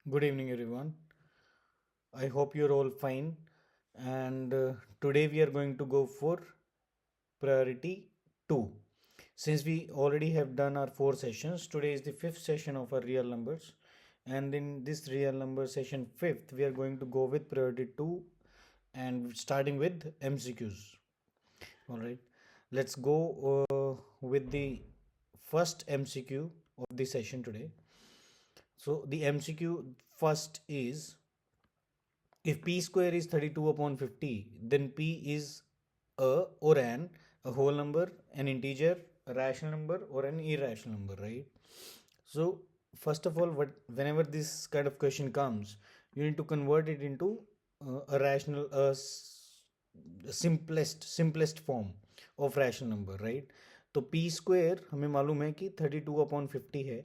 Good evening, everyone. I hope you're all fine. And today we are going to go for priority 2. Since we already have done our 4 sessions, today is the fifth session of our real numbers. And in this real number session fifth, we are going to go with priority 2 and starting with MCQs. All right, let's go with the first MCQ of the session today. So, the MCQ first is, if p square is 32 upon 50, then p is a or a whole number, an integer, a rational number, or an irrational number, right? So, first of all, whenever this kind of question comes, you need to convert it into a rational, simplest form of rational number, right? तो p square हमें मालूम है कि 32/50 है.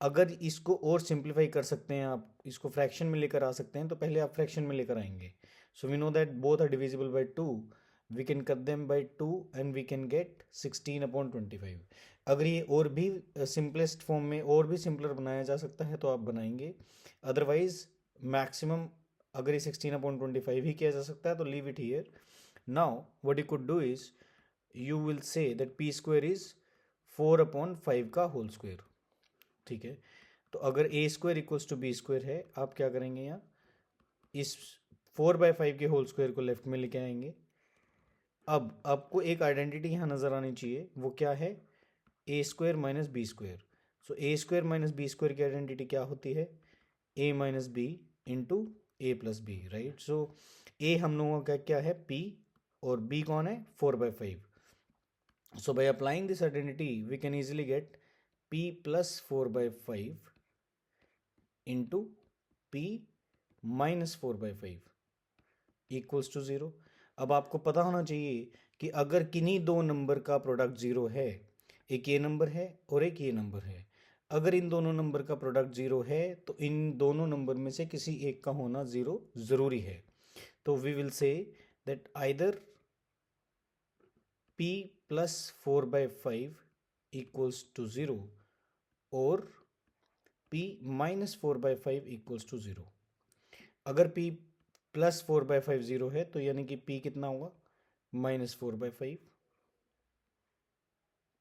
अगर इसको और simplify कर सकते हैं, आप इसको फ्रैक्शन में लेकर आ सकते हैं, तो पहले आप फ्रैक्शन में लेकर आएंगे. So we know that both are divisible by 2. We can cut them by 2 and we can get 16/25. अगर ये और भी सिंपलेस्ट फॉर्म में और भी सिंपलर बनाया जा सकता है तो आप बनाएंगे. अदरवाइज मैक्सिमम अगर ये 16/25 ही किया जा सकता है तो leave it here. Now what you could do is you will say that p square is 4/5 का होल स्क्वायर. ठीक है, तो अगर a square equals to b square है, आप क्या करेंगे, यहाँ इस 4/5 के होल स्क्वायर को लेफ्ट में लेके आएंगे. अब आपको एक आइडेंटिटी यहाँ नज़र आनी चाहिए, वो क्या है, ए स्क्वायर माइनस बी स्क्वायर. सो ए स्क्वायर माइनस बी स्क्वायर की आइडेंटिटी क्या होती है, ए माइनस बी इंटू ए प्लस बी, राइट. सो ए हम लोगों का क्या है, पी, और बी कौन है, 4/5. So by applying this identity we can easily get p plus 4/5 into p minus 4/5 equals to 0. अब आपको पता होना चाहिए कि अगर किन्हीं दो नंबर का प्रोडक्ट 0 है, एक ये नंबर है और एक ये नंबर है, अगर इन दोनों नंबर का प्रोडक्ट 0 है तो इन दोनों नंबर में से किसी एक का होना 0 ज़रूरी है. तो we will say that either p plus 4/5 equals to 0 और p माइनस 4/5 इक्वल्स टू 0. अगर p प्लस 4/5 0 है तो यानी कि p कितना होगा, -4/5.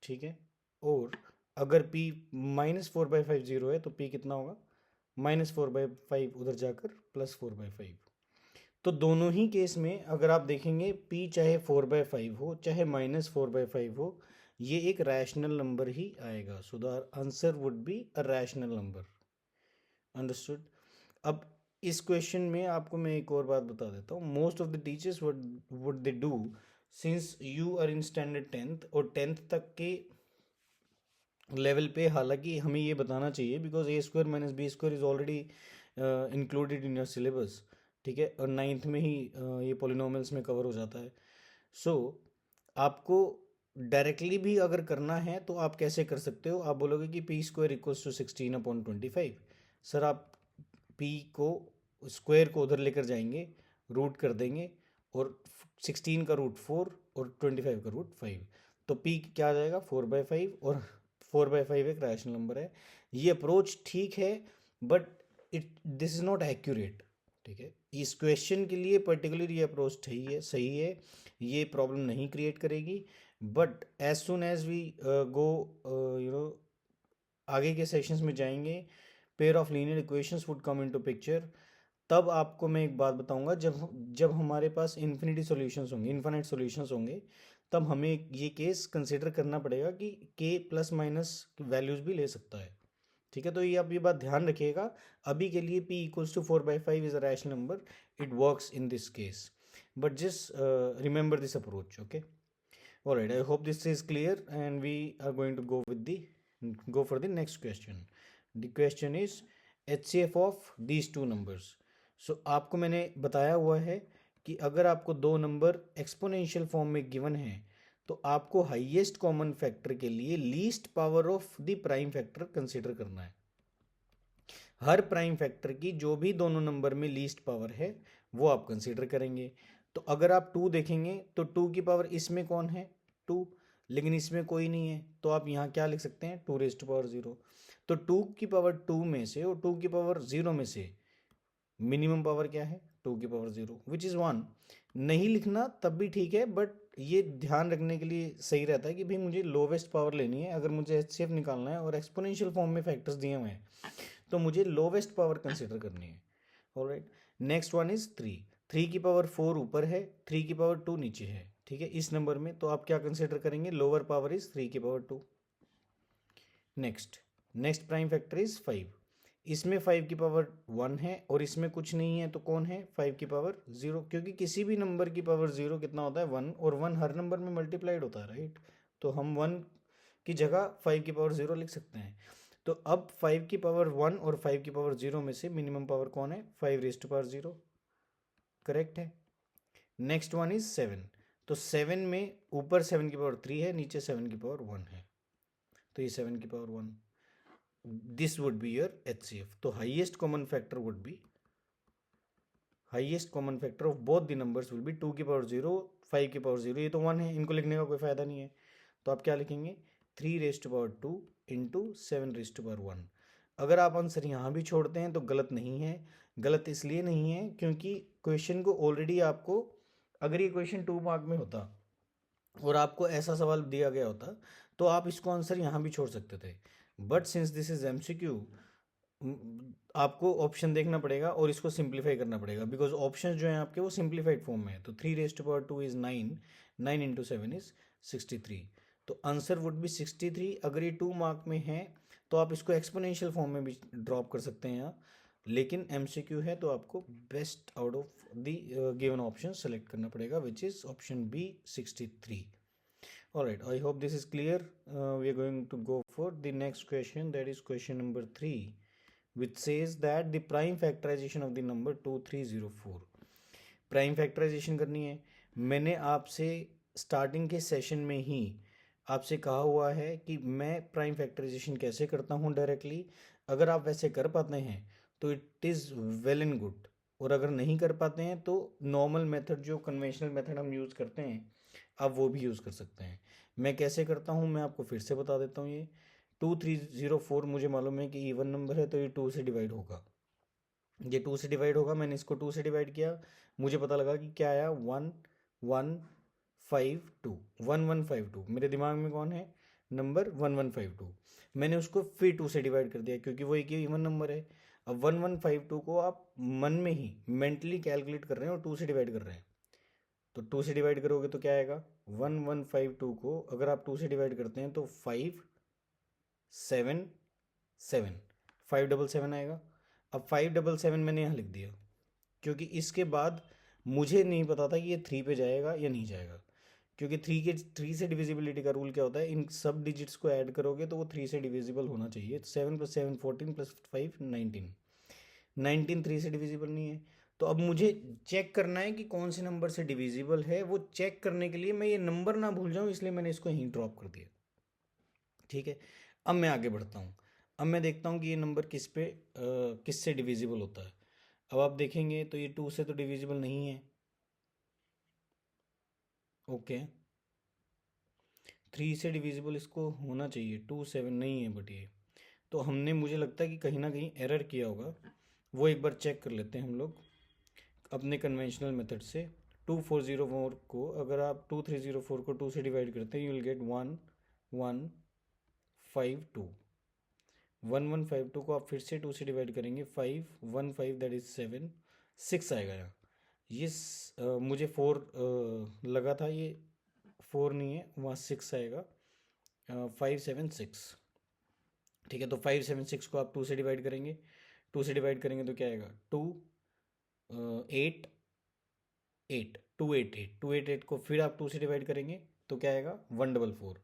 ठीक है, और अगर p -4/5 0 है तो p कितना होगा, -4/5 उधर जाकर +4/5. तो दोनों ही केस में अगर आप देखेंगे p चाहे 4/5 हो चाहे -4/5 हो, ये एक रैशनल नंबर ही आएगा. So the answer would be a rational number. Understood. अब इस क्वेश्चन में आपको मैं एक और बात बता देता हूँ. Most of the teachers would they do, since you are in standard 10th और 10th तक के लेवल पे, हालांकि हमें ये बताना चाहिए because a square minus b square is already included in your syllabus. ठीक है, और 9th में ही ये पॉलिनोमियल्स में कवर हो जाता है. सो आपको डायरेक्टली भी अगर करना है तो आप कैसे कर सकते हो, आप बोलोगे कि p square equals to 16/25. Sir आप पी को स्क्वायर को उधर लेकर जाएंगे, रूट कर देंगे, और 16 का रूट 4 और 25 का रूट 5, तो पी क्या आ जाएगा, 4/5. और 4/5 एक रैशनल नंबर है. ये अप्रोच ठीक है, but this is not accurate. ठीक है, इस क्वेश्चन के लिए पर्टिकुलर ये अप्रोच सही है, ये प्रॉब्लम नहीं क्रिएट करेगी. But as soon as we go आगे के सेशंस में जाएंगे, pair of linear equations would come into picture. तब आपको मैं एक बात बताऊंगा, जब जब हमारे पास इन्फिनिट सॉल्यूशंस होंगे, तब हमें ये केस कंसिडर करना पड़ेगा कि के प्लस माइनस वैल्यूज भी ले सकता है. ठीक है, तो ये आप ये बात ध्यान रखिएगा. अभी के लिए p equals to 4/5 is a rational number, it works in this case, but just remember this approach. Okay, alright, I hope this is clear and we are going to go for the next question. The question is HCF of these two numbers. So आपको मैंने बताया हुआ है कि अगर आपको दो number exponential form में गिवन है तो आपको हाईएस्ट कॉमन फैक्टर के लिए least power of the prime factor consider करना है. हर प्राइम फैक्टर की जो भी दोनों नंबर में लीस्ट पावर है वो आप कंसिडर करेंगे. तो अगर आप 2 देखेंगे तो 2 की पावर इसमें कौन है, 2, लेकिन इसमें कोई नहीं है, तो आप यहाँ क्या लिख सकते हैं, 2 raised to power 0. तो 2 में से और 2 में से मिनिमम पावर क्या है? 2 विच इज़ 1। नहीं लिखना तब भी ठीक है, बट ये ध्यान रखने के लिए सही रहता है कि भाई मुझे लोवेस्ट पावर लेनी है। अगर मुझे HCF निकालना है और एक्सपोनेंशियल फॉर्म में फैक्टर्स दिए हुए हैं तो मुझे लोवेस्ट पावर कंसिडर करनी है। Alright, next one is 3। 3 की पावर 4 ऊपर है, 3 की पावर 2 नीचे है, ठीक है, इस नंबर में। तो आप क्या कंसिडर करेंगे? लोअर पावर इज 3 की power 2। Next next prime factor is 5। इसमें 5 की पावर 1 है और इसमें कुछ नहीं है, तो कौन है? 5 की पावर 0, क्योंकि किसी भी नंबर की पावर 0 कितना होता है? 1, और 1 हर नंबर में मल्टीप्लाइड होता है, राइट? तो हम 1 की जगह 5 की पावर 0 लिख सकते हैं। तो अब 5 की पावर 1 और 5 की पावर 0 में से मिनिमम पावर कौन है? 5 रेज़ टू पावर 0, करेक्ट है। Next one is 7। तो 7 में ऊपर 7 की पावर 3 है, नीचे 7 की पावर 1 है, तो ये 7 की power 1। This would be your HCF। तो highest common factor would be, highest common factor of both the numbers will be 2 की पावर 0, 5 की पावर 0। ये तो 1 है, इनको लिखने का कोई फ़ायदा नहीं है। तो आप क्या लिखेंगे? 3 raise to power 2 into 7 raise to power 1। अगर आप आंसर यहाँ भी छोड़ते हैं तो गलत नहीं है। गलत इसलिए नहीं है क्योंकि क्वेश्चन को ऑलरेडी आपको, अगर ये क्वेश्चन 2 मार्क में होता और आपको ऐसा सवाल दिया गया होता तो आप इसको आंसर यहाँ भी छोड़ सकते थे। But since this is MCQ, आपको ऑप्शन देखना पड़ेगा और इसको सिंप्लीफाई करना पड़ेगा, बिकॉज ऑप्शन जो हैं आपके वो सिंप्लीफाइड फॉर्म में है। तो 3 raise to power 2 is 9, 9 into 7 is 63। तो आंसर वुड बी 63। अगर ये 2 मार्क में है तो आप इसको एक्सपोनेंशियल फॉर्म में भी ड्रॉप कर सकते हैं यहाँ, लेकिन MCQ है तो आपको best out of the given option select करना पड़ेगा, which is option B, 63। Alright, I hope this is clear. We are going to go for the next question, that is question number 3, which says that the prime factorization of the number 2304. Prime factorisation करनी है। मैंने आपसे starting के session में ही आपसे कहा हुआ है कि मैं प्राइम फैक्टराइजेशन कैसे करता हूँ डायरेक्टली। अगर आप वैसे कर पाते हैं तो it is well and good, और अगर नहीं कर पाते हैं तो नॉर्मल मेथड, जो कन्वेंशनल मेथड हम यूज़ करते हैं, आप वो भी यूज़ कर सकते हैं। मैं कैसे करता हूँ मैं आपको फिर से बता देता हूँ। ये 2304 मुझे मालूम है कि इवन नंबर है, तो ये 2 से डिवाइड होगा। ये 2 से डिवाइड होगा, मैंने इसको 2 से डिवाइड किया, मुझे पता लगा कि क्या आया, 1152, 1152। मेरे दिमाग में कौन है? नंबर 1152। मैंने उसको फिर 2 से डिवाइड कर दिया क्योंकि वो एक ही इवन नंबर है। अब 1152 को आप मन में ही मेंटली कैलकुलेट कर रहे हैं और 2 से डिवाइड कर रहे हैं, तो 2 से डिवाइड करोगे तो क्या आएगा? 1152 को अगर आप 2 से डिवाइड करते हैं तो 577, 577 आएगा। अब 577 मैंने यहाँ लिख दिया क्योंकि इसके बाद मुझे नहीं पता था कि ये 3 पे जाएगा या नहीं जाएगा, क्योंकि 3 से डिविजिबिलिटी का रूल क्या होता है, इन सब डिजिट्स को ऐड करोगे तो वो 3 से डिविजिबल होना चाहिए। 7 + 7 14 + 5 19, 19 3 से डिविजिबल नहीं है। तो अब मुझे चेक करना है कि कौन से नंबर से डिविजिबल है। वो चेक करने के लिए मैं ये नंबर ना भूल जाऊँ, इसलिए मैंने इसको यहीं ड्रॉप कर दिया, ठीक है। अब मैं आगे बढ़ता हूँ। अब मैं देखता हूँ कि ये नंबर किस से डिविजिबल होता है। अब आप देखेंगे तो ये 2 से तो डिविजिबल नहीं है, ओके। 3 से डिविजिबल इसको होना चाहिए, 2 7 नहीं है, बट ये तो हमने, मुझे लगता है कि कहीं ना कहीं एरर किया होगा। वो एक बार चेक कर लेते हैं हम लोग अपने कन्वेंशनल मेथड से। 2404 को अगर आप 2304 को 2 से डिवाइड करते हैं, यू विल गेट 1152। 1152 को आप फिर से 2 से डिवाइड करेंगे, 515, दैट इज 7, 6 आएगा यहाँ। ये मुझे 4 लगा था, ये 4 नहीं है, वहाँ 6 आएगा, 576, ठीक है। तो 576 को आप 2 से डिवाइड करेंगे, 2 से डिवाइड करेंगे तो क्या आएगा? 8 8 288, 288 को फिर आप 2 से डिवाइड करेंगे तो क्या आएगा? 144,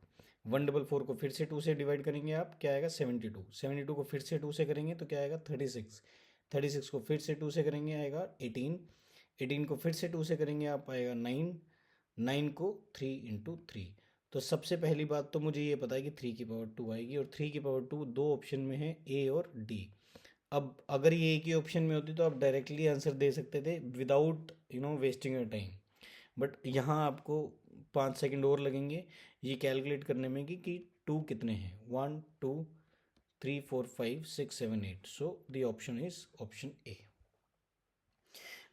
144 को फिर से 2 से डिवाइड करेंगे आप, क्या आएगा? 72, 72 को फिर से 2 से करेंगे तो क्या आएगा? 36, 36 को फिर से 2 से करेंगे आएगा 18, 18 को फिर से 2 से करेंगे आप आएगा 9, 9 को 3 इंटू 3। तो सबसे पहली बात तो मुझे ये पता है कि 3 की पावर 2 आएगी, और 3 की पावर 2 दो ऑप्शन में है, A और D। अब अगर ये एक ही ऑप्शन में होती तो आप डायरेक्टली आंसर दे सकते थे without wasting your time, but यहाँ आपको 5 सेकंड और लगेंगे ये कैलकुलेट करने में कि 2 कितने हैं, 1 2 3 4 5 6 7 8. So the option is option A.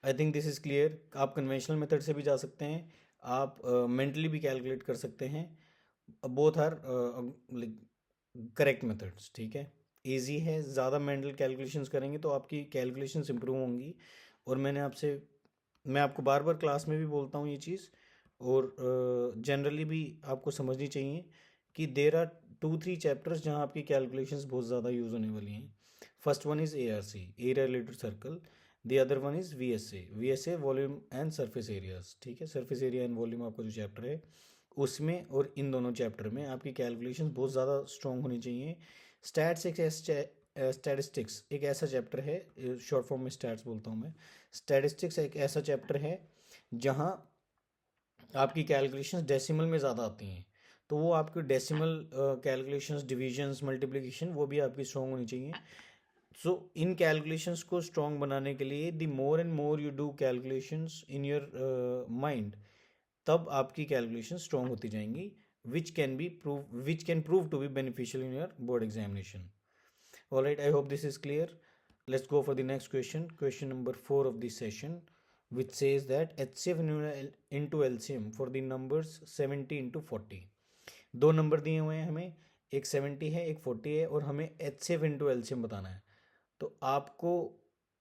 I think this is clear. आप कन्वेंशनल मेथड से भी जा सकते हैं, आप मेंटली भी कैलकुलेट कर सकते हैं. Both are correct methods. ठीक है, ईजी है. ज़्यादा मेंटल कैलकुलेशंस करेंगे तो आपकी कैलकुलेशंस इंप्रूव होंगी. और मैं आपको बार बार क्लास में भी बोलता हूँ ये चीज़, और जनरली भी आपको समझनी चाहिए कि देर आर 2-3 चैप्टर्स जहाँ आपकी कैलकुलेशंस बहुत ज़्यादा यूज़ होने वाली हैं. First one is ARC, area related circle. The other one is VSA volume and surface areas. ठीक है, सरफेस एरिया एंड वॉल्यूम आपका जो चैप्टर है उसमें, और इन दोनों चैप्टर में आपकी कैलकुलेशंस बहुत ज़्यादा स्ट्रॉन्ग होनी चाहिए. स्टैटिस्टिक्स एक ऐसा चैप्टर है, शॉर्ट फॉर्म में स्टैट्स बोलता हूँ मैं. स्टैटिस्टिक्स एक ऐसा चैप्टर है जहाँ आपकी कैलकुलेशंस डेसिमल में ज़्यादा आती हैं. तो वो आपकी डेसिमल कैलकुलेशंस, डिविजन्स, मल्टीप्लिकेशन, वो भी आपकी स्ट्रॉन्ग होनी चाहिए. सो इन कैलकुलेशंस को स्ट्रॉन्ग बनाने के लिए the more and more you do calculations in your mind, तब आपकी कैलकुलेशन स्ट्रॉन्ग होती जाएंगी, which can prove to be beneficial in your board examination. Alright, I hope this is clear. Let's go for the next question. Question number 4 of this session, which says that HCF into LCM for the numbers 70 into 40. दो number दिए हुए हैं हमें, एक 70 है एक 40 है, और हमें HCF into LCM बताना है. तो आपको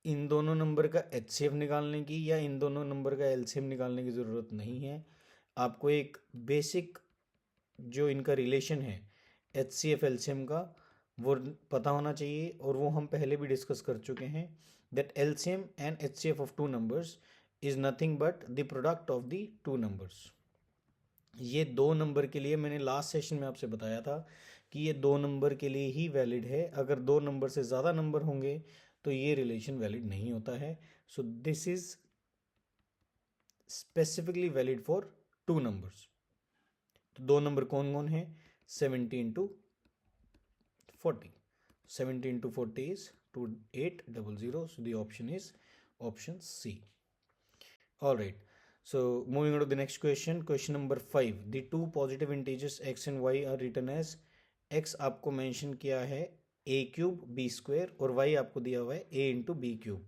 इन दोनों नंबर का HCF निकालने की या इन दोनों नंबर का LCM निकालने की ज़रूरत नहीं है. आपको एक बेसिक जो इनका रिलेशन है HCF LCM का वो पता होना चाहिए, और वो हम पहले भी डिस्कस कर चुके हैं. That LCM and HCF of two numbers is nothing but the product of the two numbers. ये दो नंबर के लिए मैंने लास्ट सेशन में आपसे बताया था कि ये दो नंबर के लिए ही वैलिड है. अगर दो नंबर से ज़्यादा नंबर होंगे तो ये रिलेशन वैलिड नहीं होता है. So this is specifically valid for two numbers. तो दो नंबर कौन कौन है? 70 into 40. 70 into 40 is 2800. So the option is option C. All right. So moving on to the next question. Question number 5. The two positive integers x and y are written as, x आपको mention किया है a cube b square, और y आपको दिया हुआ है a into B cube.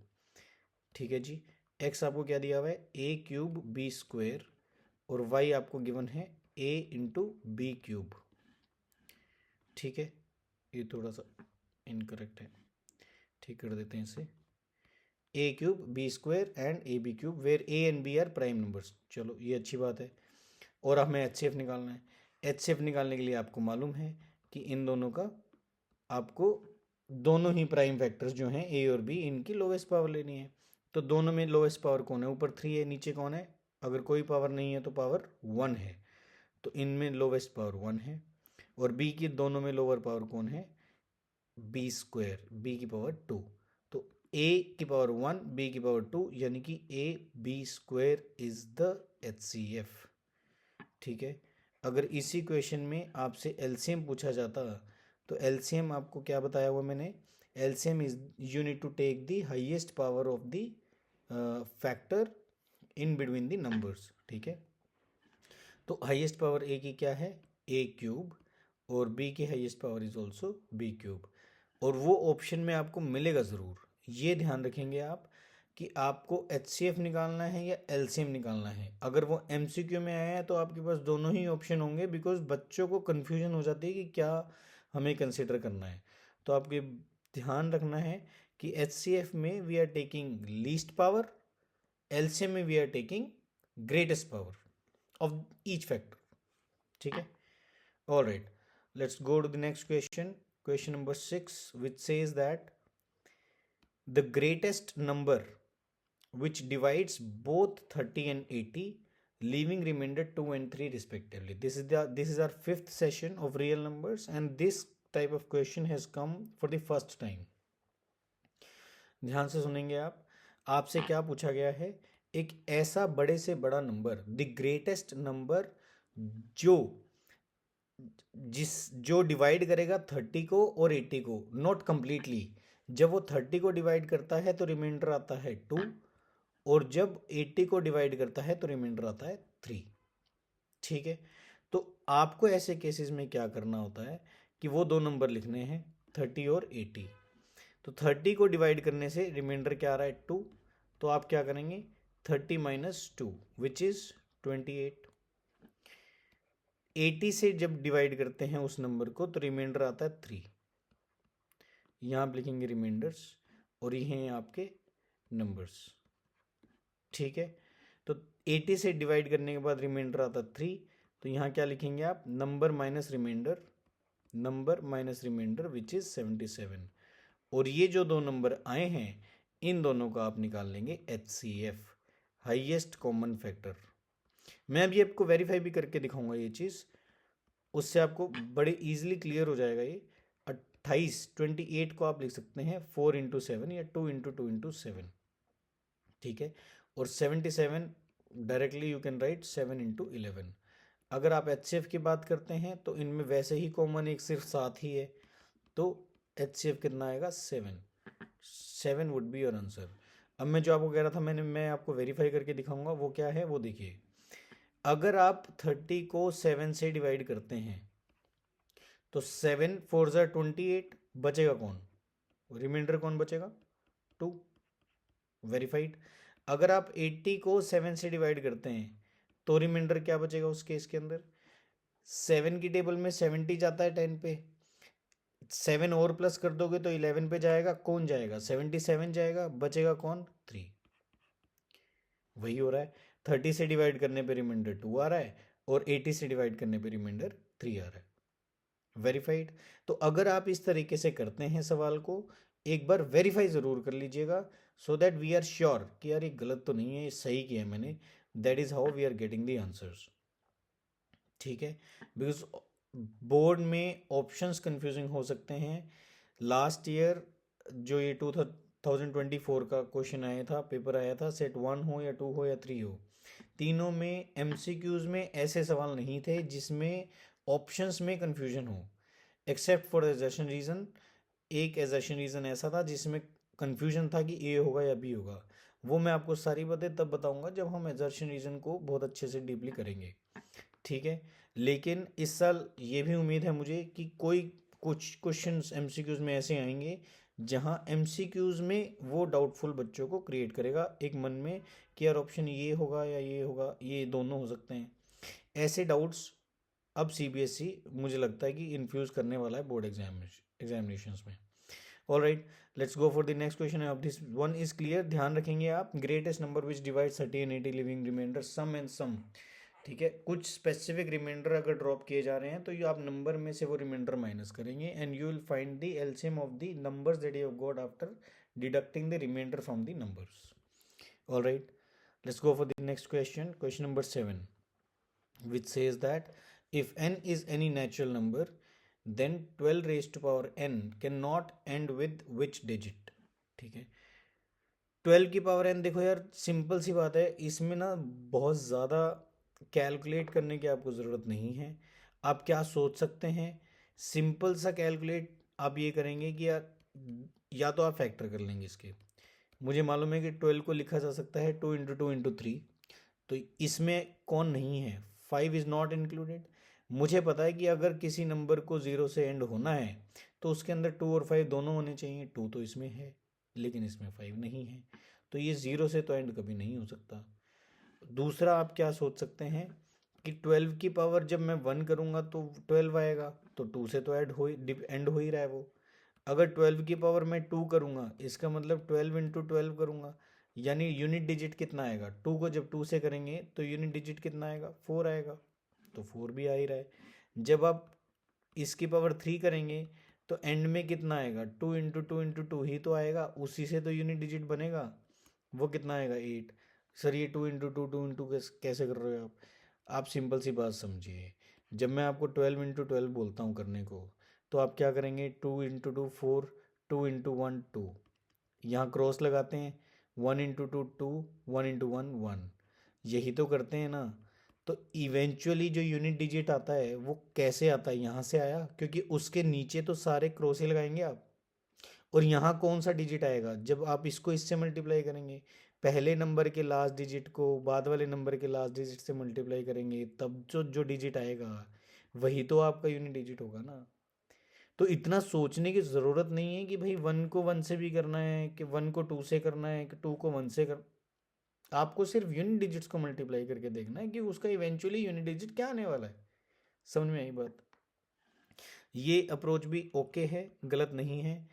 ठीक है जी. x आपको क्या दिया हुआ है? a क्यूब b स्क्वायर, और y आपको गिवन है a इंटू बी क्यूब. ठीक है, ये थोड़ा सा इनकरेक्ट है, ठीक कर देते हैं इसे. A cube b square and a b cube where a and b are prime numbers. चलो ये अच्छी बात है. और हमें HCF निकालना है. HCF निकालने के लिए आपको मालूम है कि इन दोनों का आपको दोनों ही प्राइम फैक्टर्स जो हैं ए और बी, इनकी लोवेस्ट पावर लेनी है. तो दोनों में लोवेस्ट पावर कौन है? ऊपर 3 है, नीचे कौन है? अगर कोई पावर नहीं है तो पावर 1 है. तो इनमें लोवेस्ट पावर 1 है. और बी की दोनों में लोअर पावर कौन है? बी स्क्वायर, बी की पावर 2. तो ए की पावर 1, बी की पावर 2, यानी कि a b square is the HCF. ठीक है. अगर इसी क्वेश्चन में आपसे LCM पूछा जाता तो LCM आपको क्या बताया हुआ मैंने? LCM is you need to take the highest power of the factor in between the numbers. ठीक है. तो हाईएस्ट पावर ए की क्या है? a क्यूब, और b की highest power is also b cube. और वो ऑप्शन में आपको मिलेगा ज़रूर. ये ध्यान रखेंगे आप कि आपको HCF निकालना है या LCM निकालना है. अगर वो MCQ में आया है तो आपके पास दोनों ही ऑप्शन होंगे, बिकॉज बच्चों को कन्फ्यूजन हो जाती है कि क्या हमें कंसिडर करना है. तो आपके ध्यान रखना है कि HCF में we are taking least power, LCM में we are taking greatest power of each factor. ठीक है. All right, let's go to the next question. Question number 6, which says that the greatest number which divides both 30 and 80, leaving remainder 2 and 3 respectively. This is our 5th session of real numbers, and this type of question has come for the first time. ध्यान से सुनेंगे आप. आपसे क्या पूछा गया है? एक ऐसा बड़े से बड़ा नंबर, द ग्रेटेस्ट नंबर, जो डिवाइड करेगा 30 को और 80 को, नॉट कंप्लीटली. जब वो 30 को डिवाइड करता है तो रिमाइंडर आता है 2, और जब 80 को डिवाइड करता है तो रिमाइंडर आता है 3. ठीक है. तो आपको ऐसे केसेस में क्या करना होता है कि वो दो नंबर लिखने हैं, 30 और 80। तो 30 को डिवाइड करने से रिमाइंडर क्या आ रहा है 2, तो आप क्या करेंगे 30 माइनस 2 विच इज़ 28। 80 से जब डिवाइड करते हैं उस नंबर को तो रिमाइंडर आता है 3। यहाँ आप लिखेंगे रिमाइंडर्स और ये हैं आपके नंबर्स, ठीक है। तो 80 से डिवाइड करने के बाद रिमाइंडर आता 3, तो यहाँ क्या लिखेंगे आप number minus remainder which is 77। और ये जो दो नंबर आए हैं इन दोनों का आप निकाल लेंगे HCF, हाईएस्ट कॉमन फैक्टर। मैं अभी आपको वेरीफाई भी करके दिखाऊंगा ये चीज़, उससे आपको बड़े इजीली क्लियर हो जाएगा। ये 28 को आप लिख सकते हैं 4 इंटू 7 या 2 इंटू 2 इंटू 7, ठीक है। और 77 directly you can write 7 into 11। अगर आप HCF की बात करते हैं तो इनमें वैसे ही कॉमन एक सिर्फ 7 ही है, तो HCF कितना आएगा 7 वुड बी योर आंसर। अब मैं जो आपको कह रहा था मैं आपको वेरीफाई करके दिखाऊंगा, वो क्या है वो देखिए। अगर आप 30 को 7 से डिवाइड करते हैं तो 7 4 ज़ा 28, बचेगा कौन, रिमाइंडर कौन बचेगा 2, वेरीफाइड। अगर आप 80 को 7 से डिवाइड करते हैं तो रिमाइंडर क्या बचेगा उस केस के अंदर, 7 की टेबल में 70 जाता है 10 पे, 7 और प्लस कर दोगे तो 11 पे जाएगा, कौन जाएगा 77 जाएगा, बचेगा कौन 3। वही हो रहा है 30 से डिवाइड करने पे रिमाइंडर 2 आ रहा है और 80 से डिवाइड करने पे रिमाइंडर 3 आ रहा है, वेरीफाइड। तो अगर आप इस तरीके से करते हैं सवाल को, एक बार वेरीफाई ज़रूर कर लीजिएगा so that we are sure कि यार ये गलत तो नहीं है, ये सही किया है मैंने। That is how we are getting the answers, ठीक है। बिकॉज बोर्ड में ऑप्शंस कंफ्यूजिंग हो सकते हैं। लास्ट ईयर जो ये 2024 का क्वेश्चन आया था, पेपर आया था, सेट 1 हो या 2 हो या 3 हो, तीनों में MCQs में ऐसे सवाल नहीं थे जिसमें ऑप्शंस में कंफ्यूजन हो, एक्सेप्ट फॉर एजर्शन रीज़न। एक एजर्शन रीज़न ऐसा था जिसमें कंफ्यूजन था कि A होगा या B होगा। वो मैं आपको सारी बातें तब बताऊंगा जब हम एजर्शन रीज़न को बहुत अच्छे से डीपली करेंगे, ठीक है। लेकिन इस साल ये भी उम्मीद है मुझे कि कोई कुछ क्वेश्चंस MCQs में ऐसे आएंगे जहां MCQs में वो डाउटफुल बच्चों को क्रिएट करेगा एक मन में कि यार ऑप्शन ये होगा या ये होगा, ये दोनों हो सकते हैं। ऐसे डाउट्स अब CBSE मुझे लगता है कि इन्फ्यूज़ करने वाला है बोर्ड एग्जामिनेशंस में। All right, let's go for the next question. अब दिस वन इज क्लियर, ध्यान रखेंगे आप। Greatest number which divide 30 and 80 leaving remainder some and some, ठीक है। कुछ स्पेसिफिक रिमाइंडर अगर ड्रॉप किए जा रहे हैं तो ये आप नंबर में से वो रिमाइंडर माइनस करेंगे and you will find the LCM of the numbers that you have got after deducting the remainder from the numbers. All right, let's go for the next question, question number 7, which says that if n is any natural number then 12 raised to power n cannot end with which digit, ठीक है। 12 की power n, देखो यार simple सी बात है, इसमें ना बहुत ज़्यादा कैलकुलेट करने की आपको ज़रूरत नहीं है। आप क्या सोच सकते हैं, सिंपल सा कैलकुलेट आप ये करेंगे कि यार या तो आप फैक्टर कर लेंगे इसके। मुझे मालूम है कि 12 को लिखा जा सकता है 2 इंटू 2 इंटू 3, तो इसमें कौन नहीं है, 5 इज़ नॉट इंक्लूडेड। मुझे पता है कि अगर किसी नंबर को 0 से एंड होना है तो उसके अंदर 2 और 5 दोनों होने चाहिए। 2 तो इसमें है लेकिन इसमें 5 नहीं है, तो ये 0 से तो एंड कभी नहीं हो सकता। दूसरा आप क्या सोच सकते हैं कि 12 की पावर जब मैं 1 करूँगा तो 12 आएगा, तो 2 से तो एंड हो ही रहा है वो। अगर 12 की पावर मैं 2 करूँगा इसका मतलब 12 इंटू 12 करूँगा, यानी यूनिट डिजिट कितना आएगा, 2 को जब 2 से करेंगे तो यूनिट डिजिट कितना आएगा 4 आएगा, तो 4 भी आ ही रहा है। जब आप इसकी पावर 3 करेंगे तो एंड में कितना आएगा, 2 इंटू 2 इंटू 2 ही तो आएगा, उसी से तो यूनिट डिजिट बनेगा, वो कितना आएगा 8। सर ये 2 इंटू 2 2 इंटू कैसे कर रहे हो आप सिंपल सी बात समझिए। जब मैं आपको 12 इंटू 12 बोलता हूँ करने को तो आप क्या करेंगे, 2 इंटू 2 4, 2 इंटू 1 2, यहाँ क्रॉस लगाते हैं, 1 इंटू 2 2, 1 इंटू 1 1, यही तो करते हैं ना। तो इवेंचुअली जो यूनिट डिजिट आता है वो कैसे आता है, यहाँ से आया, क्योंकि उसके नीचे तो सारे क्रॉस ही लगाएंगे आप। और यहाँ कौन सा डिजिट आएगा, जब आप इसको इससे मल्टीप्लाई करेंगे, पहले नंबर के लास्ट डिजिट को बाद वाले नंबर के लास्ट डिजिट से मल्टीप्लाई करेंगे, तब जो जो डिजिट आएगा वही तो आपका यूनिट डिजिट होगा ना। तो इतना सोचने की ज़रूरत नहीं है कि भाई 1 को 1 से भी करना है, कि 1 को 2 से करना है, कि 2 को 1 से कर। आपको सिर्फ यूनिट डिजिट्स को मल्टीप्लाई करके देखना है कि उसका इवेंचुअली यूनिट डिजिट क्या आने वाला है। समझ में आई बात? ये अप्रोच भी ओके है, गलत नहीं है।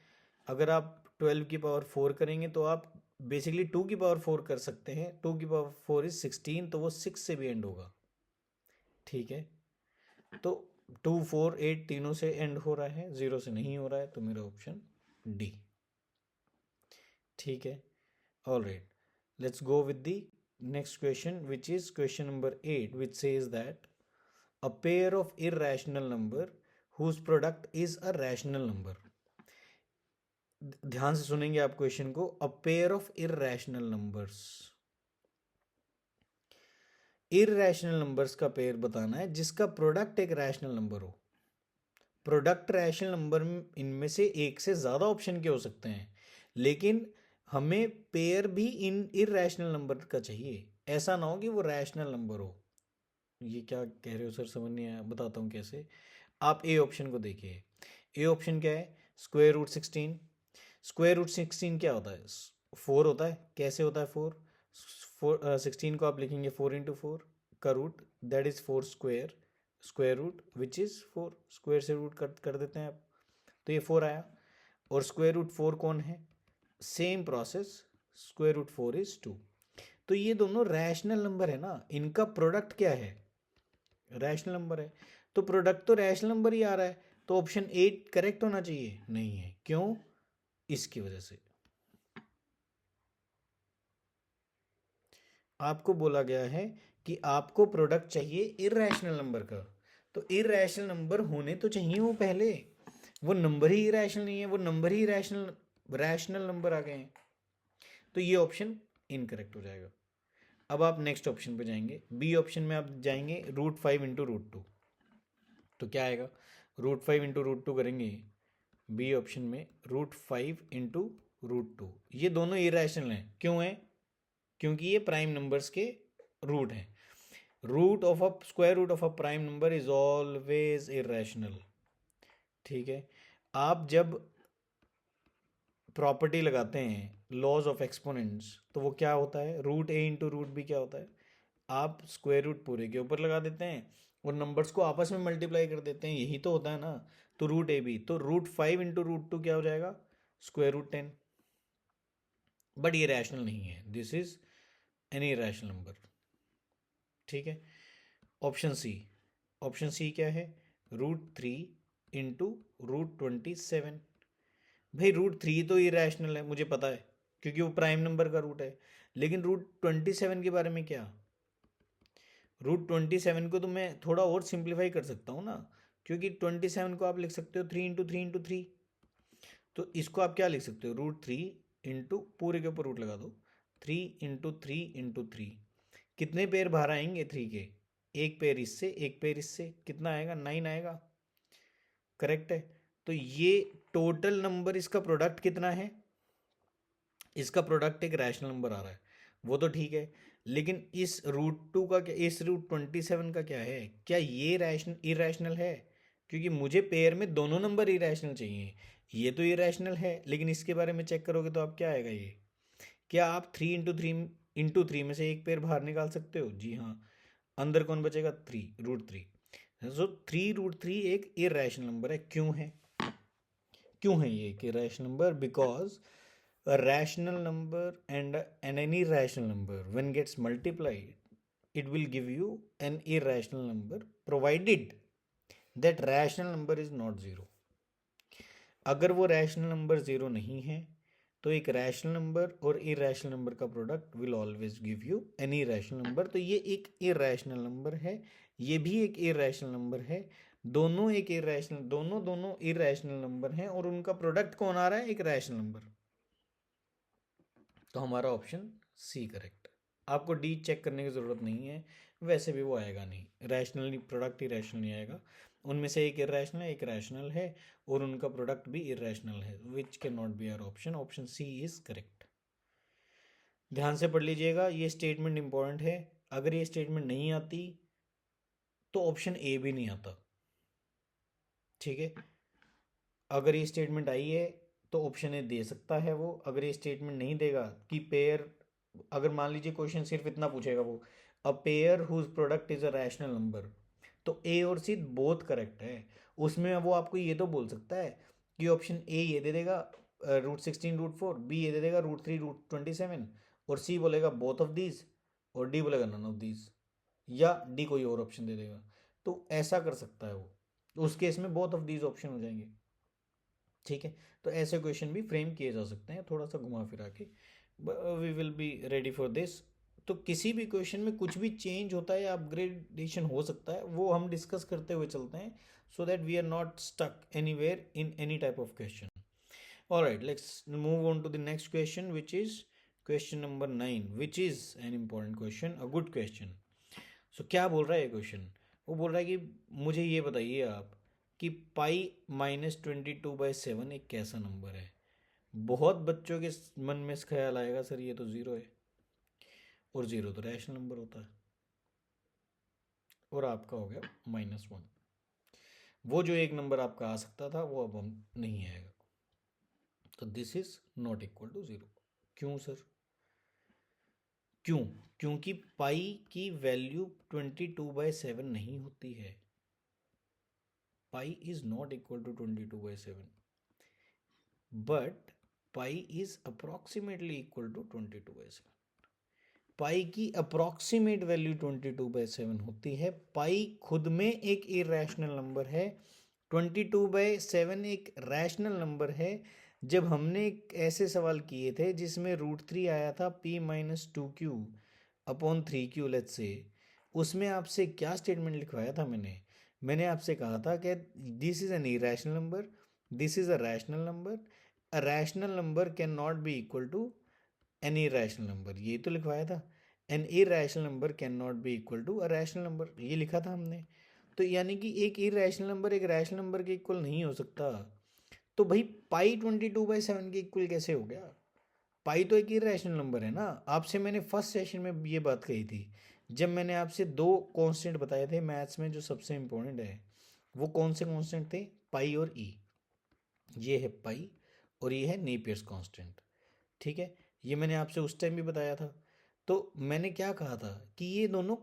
अगर आप 12 की पावर 4 करेंगे तो आप बेसिकली 2 की पावर 4 कर सकते हैं। 2 की पावर 4 इज 16, तो वो 6 से भी एंड होगा। ठीक है, तो 2 4 8 तीनों से एंड हो रहा है, 0 से नहीं हो रहा है, तो मेरा ऑप्शन डी। ठीक है, all right, let's go with the next question, which is question number 8, which says that a pair of irrational number whose product is a rational number। ध्यान से सुनेंगे आप क्वेश्चन को। a pair of irrational numbers, irrational numbers का pair बताना है जिसका product एक रैशनल नंबर हो। प्रोडक्ट रैशनल नंबर इनमें से एक से ज़्यादा ऑप्शन के हो सकते हैं, लेकिन हमें पेयर भी इन इररेशनल नंबर का चाहिए। ऐसा ना हो कि वो रैशनल नंबर हो। ये क्या कह रहे हो सर, समझ नहीं आया, बताता हूँ कैसे। आप ए ऑप्शन को देखिए। ए ऑप्शन क्या है? Square root 16। स्क्वायर रूट 16 क्या होता है? 4 होता है। कैसे होता है 4? 16 को आप लिखेंगे 4 इंटू 4 का root, that is 4 square, square root which is 4। Square से रूट कर देते हैं आप, तो ये 4 आया। और स्क्वायर रूट 4 कौन है? Same process, square root 4 is 2। तो ये दोनों रैशनल नंबर है ना, इनका प्रोडक्ट क्या है? रैशनल नंबर है, तो प्रोडक्ट तो रैशनल नंबर ही आ रहा है, तो ऑप्शन 8 करेक्ट होना चाहिए। नहीं है, क्यों? इसकी वजह से आपको बोला गया है कि आपको प्रोडक्ट चाहिए इररेशनल नंबर का, तो इररेशनल नंबर होने तो चाहिए वो पहले। वो नंबर ही इररेशनल नहीं है, वो नंबर ही रैशनल नंबर आ गए हैं, तो ये ऑप्शन इनकरेक्ट हो जाएगा। अब आप नेक्स्ट ऑप्शन पे जाएंगे, बी ऑप्शन में आप जाएंगे √5 इंटू √2, तो क्या आएगा? √5 इंटू √2 करेंगे बी ऑप्शन में, √5 इंटू √2। ये दोनों इरेशनल हैं, क्यों है? क्योंकि ये प्राइम नंबर्स के रूट हैं। Root of a square root of a prime number is always irrational. ठीक है, आप जब प्रॉपर्टी लगाते हैं लॉज ऑफ एक्सपोनेंट्स, तो वो क्या होता है? रूट ए इंटू रूट बी क्या होता है? आप स्क्वायर रूट पूरे के ऊपर लगा देते हैं और नंबर्स को आपस में मल्टीप्लाई कर देते हैं, यही तो होता है ना। तो रूट ए बी, तो √5 इंटू √2 क्या हो जाएगा? Square root 10। बट ये रैशनल नहीं है, this is any rational number. ठीक है, ऑप्शन सी। ऑप्शन सी क्या है? √3 इंटू √27। भाई √3 तो इरेशनल है, मुझे पता है, क्योंकि वो प्राइम नंबर का रूट है। लेकिन √27 के बारे में क्या? √27 को तो मैं थोड़ा और सिंप्लीफाई कर सकता हूँ ना, क्योंकि 27 को आप लिख सकते हो 3 इंटू 3 इंटू 3। तो इसको आप क्या लिख सकते हो? √3 इंटू पूरे के ऊपर रूट लगा दो, 3 इंटू 3 इंटू 3। कितने पेयर बाहर आएंगे 3 के? एक पेयर इससे, एक पेयर इससे, कितना आएगा? 9 आएगा। करेक्ट है। तो ये टोटल नंबर, इसका प्रोडक्ट कितना है? इसका प्रोडक्ट एक रैशनल नंबर आ रहा है, वो तो ठीक है। लेकिन इस √2 का क्या, इस √27 का क्या है? क्या ये इरेशनल है? क्योंकि मुझे पेयर में दोनों नंबर इरेशनल चाहिए। ये तो इरेशनल है, लेकिन इसके बारे में चेक करोगे तो आप क्या आएगा ये? क्या आप 3 इंटू 3 में से एक पेयर बाहर निकाल सकते हो? जी हाँ। अंदर कौन बचेगा? 3 √3। सो 3 √3 एक इरेशनल नंबर है। क्यों है? क्यों है ये एक irrational number? Because a rational number and an irrational number when gets multiplied, it will give you an irrational number provided that rational number is not zero। अगर वो रैशनल नंबर ज़ीरो नहीं है तो एक रैशनल नंबर और irrational number का product will always give you any rational number. तो ये एक इरेशनल नंबर है, ये भी एक इरेशनल नंबर है। दोनों एक इरेशनल, दोनों दोनों इरेशनल नंबर हैं और उनका प्रोडक्ट कौन आ रहा है? एक रैशनल नंबर। तो हमारा ऑप्शन सी करेक्ट। आपको डी चेक करने की ज़रूरत नहीं है, वैसे भी वो आएगा नहीं, रैशनल प्रोडक्ट ही रैशनल नहीं आएगा। उनमें से एक इरेशनल है, एक रैशनल है, और उनका प्रोडक्ट भी इरेशनल है, which can not be our option. Option C is correct. ध्यान से पढ़ लीजिएगा, ये स्टेटमेंट इंपॉर्टेंट है। अगर ये स्टेटमेंट नहीं आती तो ऑप्शन ए भी नहीं आता। ठीक है, अगर ये स्टेटमेंट आई है तो ऑप्शन ए दे सकता है वो। अगर ये स्टेटमेंट नहीं देगा कि पेयर, अगर मान लीजिए क्वेश्चन सिर्फ इतना पूछेगा वो, a pair whose product is a rational number, तो ए और सी बोथ करेक्ट है, उसमें वो आपको ये तो बोल सकता है कि ऑप्शन ए ये दे देगा √16 √4, बी ये दे देगा √3 √27, और सी बोलेगा बोथ ऑफ दीज, और डी बोलेगा नन ऑफ दीज, या डी कोई और ऑप्शन दे देगा। तो ऐसा कर सकता है वो, उस केस में बोथ ऑफ दीज ऑप्शन हो जाएंगे। ठीक है, तो ऐसे क्वेश्चन भी फ्रेम किए जा सकते हैं थोड़ा सा घुमा फिरा के। We will be ready for this. तो किसी भी क्वेश्चन में कुछ भी चेंज होता है या अपग्रेडेशन हो सकता है, वो हम डिस्कस करते हुए चलते हैं, so that we are not stuck anywhere in any type of question. Alright, let's move on to the next question, which is question number 9, which is an important question, a good question. So क्या बोल रहा है ये question? वो बोल रहा है कि मुझे ये बताइए आप कि π-22/7 एक कैसा नंबर है। बहुत बच्चों के मन में इस ख्याल आएगा सर ये तो ज़ीरो है, और ज़ीरो तो रैशनल नंबर होता है, और आपका हो गया -1। वो जो एक नंबर आपका आ सकता था वो अब हम नहीं आएगा, तो this is not equal to zero. क्यों सर? क्यों? क्योंकि पाई की वैल्यू 22/7 नहीं होती है। Pi is not equal to 22/7, but pi is approximately equal to 22/7। Pi की अप्रॉक्सीमेट वैल्यू 22/7 होती है। पाई खुद में एक इरेशनल नंबर है, 22/7 एक रैशनल नंबर है। जब हमने एक ऐसे सवाल किए थे जिसमें √3 आया था p-2q/3q लेट्स से, उसमें आपसे क्या स्टेटमेंट लिखवाया था मैंने आपसे कहा था कि this is an irrational number, this is a rational number, a rational number can not be equal to an irrational number, ये तो लिखवाया था। An irrational number can not be equal to a rational number, ये लिखा था हमने। तो यानी कि एक इरेशनल नंबर एक रैशनल नंबर के इक्वल नहीं हो सकता। तो भाई π-22/7 के इक्वल कैसे हो गया? पाई तो एक इरेशनल नंबर है ना। आपसे मैंने फर्स्ट सेशन में ये बात कही थी, जब मैंने आपसे दो कांस्टेंट बताए थे मैथ्स में जो सबसे इंपॉर्टेंट है। वो कौन से कांस्टेंट थे? पाई और ई। ये है पाई और ये है नेपियर्स कांस्टेंट। ठीक है, ये मैंने आपसे उस टाइम भी बताया था। तो मैंने क्या कहा था कि ये दोनों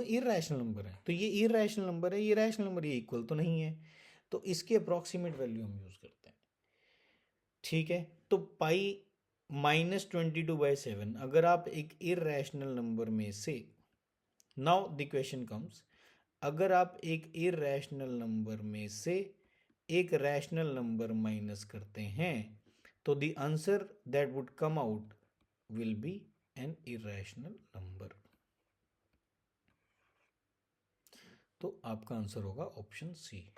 इरेशनल नंबर हैं। तो ये इरेशनल नंबर है, ये रैशनल नंबर, ये इक्वल तो नहीं है। तो इसकी अप्रॉक्सीमेट वैल्यू हम यूज़ करते हैं। ठीक है, तो पाई -22/7 अगर आप एक इरेशनल नंबर में से, नाउ द क्वेश्चन कम्स, अगर आप एक इरेशनल नंबर में से एक रैशनल नंबर माइनस करते हैं, तो the answer that would come out will be N irrational number. तो आपका आंसर होगा ऑप्शन सी।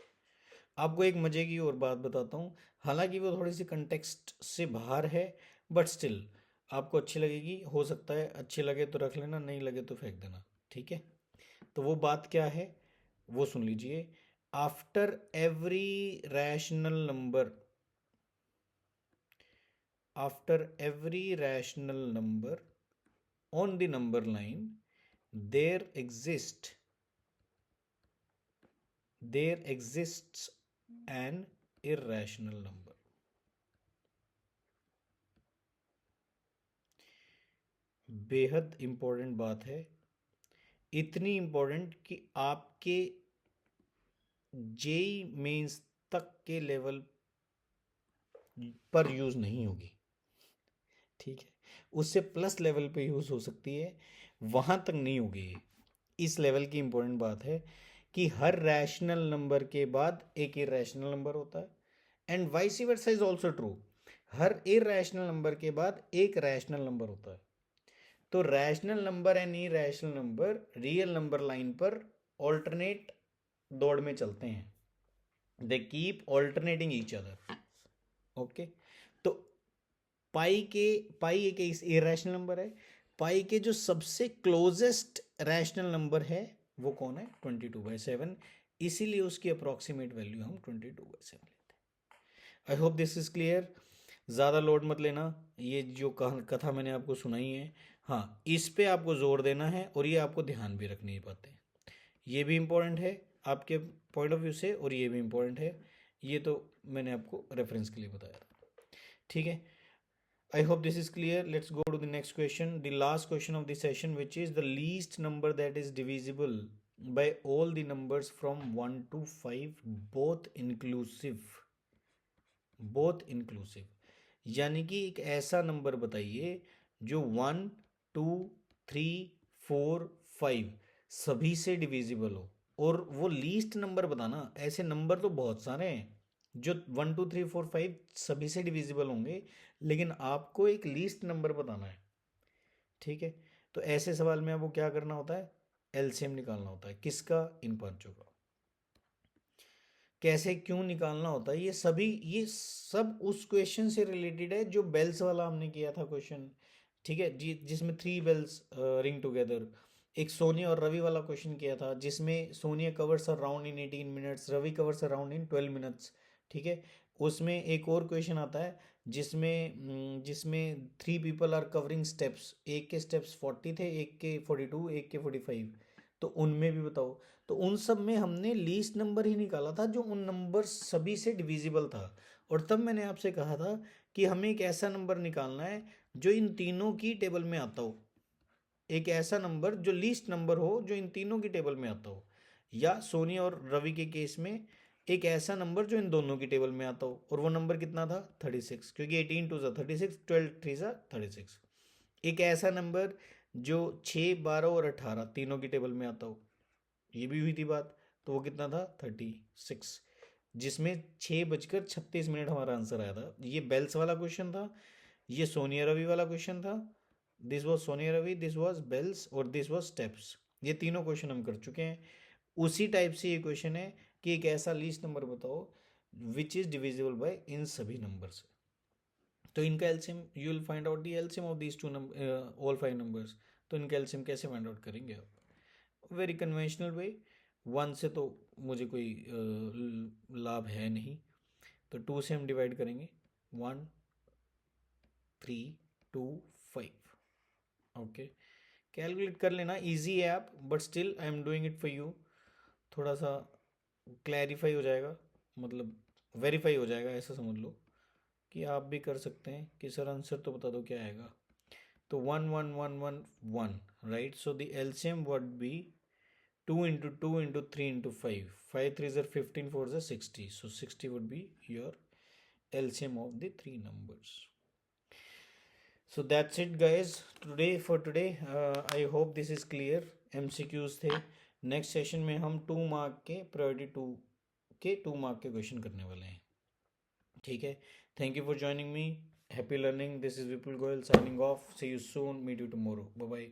आपको एक मजे की और बात बताता हूँ, हालांकि वो थोड़ी सी कंटेक्स्ट से बाहर है, बट स्टिल आपको अच्छी लगेगी। हो सकता है अच्छी लगे तो रख लेना, नहीं लगे तो फेंक देना। ठीक है, तो वो बात क्या है वो सुन लीजिए। After every rational number, after every rational number on the number line there exists an irrational number। बेहद इंपॉर्टेंट बात है, इतनी इंपॉर्टेंट कि आपके जेई मेंस तक के लेवल पर यूज नहीं होगी। ठीक है, उससे प्लस लेवल पे यूज हो सकती है, वहां तक नहीं होगी। इस लेवल की इंपॉर्टेंट बात है कि हर रैशनल नंबर के बाद एक इरेशनल नंबर होता है, and vice versa is also true. Her irrational number के बाद एक रैशनल नंबर होता है। तो rational number and irrational number real number line पर ऑल्टरनेट दौड़ में चलते हैं, they keep alternating each other. Okay, तो पाई एक इरेशनल नंबर है। पाई के जो सबसे क्लोजेस्ट रैशनल नंबर है वो कौन है? 22/7। इसीलिए उसकी अप्रॉक्सीमेट वैल्यू हम 22/7 लेते हैं। आई होप दिस इज क्लियर। ज़्यादा लोड मत लेना, ये जो कथा मैंने आपको सुनाई है, हाँ इस पे आपको जोर देना है, और ये आपको ध्यान भी रखनी बातें। ये भी इम्पोर्टेंट है आपके पॉइंट ऑफ व्यू से, और ये भी इम्पोर्टेंट है। ये तो मैंने आपको रेफरेंस के लिए बताया था, ठीक है। I hope this is clear. Let's go to the next question. The last question of the session, which is the least number that is divisible by all the numbers from 1 to 5, both inclusive. Both inclusive. यानी कि एक ऐसा number बताइए जो 1, 2, 3, 4, 5 सभी से divisible हो, और वो लीस्ट नंबर बताना। ऐसे नंबर तो बहुत सारे हैं जो 1, 2, 3, 4, 5 सभी से डिविजिबल होंगे, लेकिन आपको एक लीस्ट नंबर बताना है, ठीक है। तो ऐसे सवाल में आपको क्या करना होता है, एलसीएम निकालना होता है। किसका? इन पांचों का। कैसे, क्यों निकालना होता है, ये सब उस क्वेश्चन से रिलेटेड है जो बेल्स वाला हमने किया था क्वेश्चन, ठीक है जी, जिसमें 3 बेल्स रिंग टुगेदर। एक सोनिया और रवि वाला क्वेश्चन किया था जिसमें Sonia covers around in 18 minutes, Ravi covers around in 12 minutes, ठीक है। उसमें एक और क्वेश्चन आता है जिसमें 3 पीपल आर कवरिंग स्टेप्स, एक के स्टेप्स 40 थे, एक के 42, एक के 45, तो उनमें भी बताओ। तो उन सब में हमने लीस्ट नंबर ही निकाला था जो उन नंबर सभी से डिविजिबल था, और तब मैंने आपसे कहा था कि हमें एक ऐसा नंबर निकालना है जो इन तीनों की टेबल में आता हो, एक ऐसा नंबर जो लीस्ट नंबर हो जो इन तीनों की टेबल में आता हो, या सोनी और रवि के केस में एक ऐसा नंबर जो इन दोनों की टेबल में आता हो, और वो नंबर कितना था? 36, क्योंकि 18 2 36, 12 3 36। एक ऐसा नंबर जो 6, 12 और 18 तीनों की टेबल में आता हो, ये भी हुई थी बात, तो वो कितना था? 36, जिसमें 6:36 हमारा आंसर आया था। ये बेल्स वाला क्वेश्चन था, ये सोनिया रवि वाला क्वेश्चन था। This was Sonia Ravi, this was bells, और दिस वॉज स्टेप्स। ये तीनों क्वेश्चन हम कर चुके हैं। उसी टाइप से ये क्वेश्चन है कि एक ऐसा लीस्ट नंबर बताओ विच इज डिविजिबल बाय इन सभी नंबर्स। तो इनका LCM you will find out the LCM of these two number, all 5 numbers. तो इनका एलसीएम कैसे फाइंड आउट करेंगे आप? Very conventional way. 1 से तो मुझे कोई लाभ है नहीं, तो 2 से हम डिवाइड करेंगे। 1, 3, 2, 5। ओके, कैलकुलेट कर लेना, इजी है आप, but still I am doing it for you. थोड़ा सा क्लैरिफाई हो जाएगा, मतलब वेरीफाई हो जाएगा, ऐसा समझ लो कि आप भी कर सकते हैं कि सर आंसर तो बता दो क्या आएगा। तो 1, 1, 1, 1, 1, right. So the LCM would be 2 into 2 into 3 into 5. 5 3s are 15, 4s are 60. So 60 would be your LCM of the three numbers. So that's it guys today for today. I hope this is clear. MCQs थे। Next session में हम 2 mark के priority 2 के 2 mark के question करने वाले हैं, ठीक है। Thank you for joining me, happy learning. This is Vipul Goyal signing off. See you soon, meet you tomorrow, bye bye.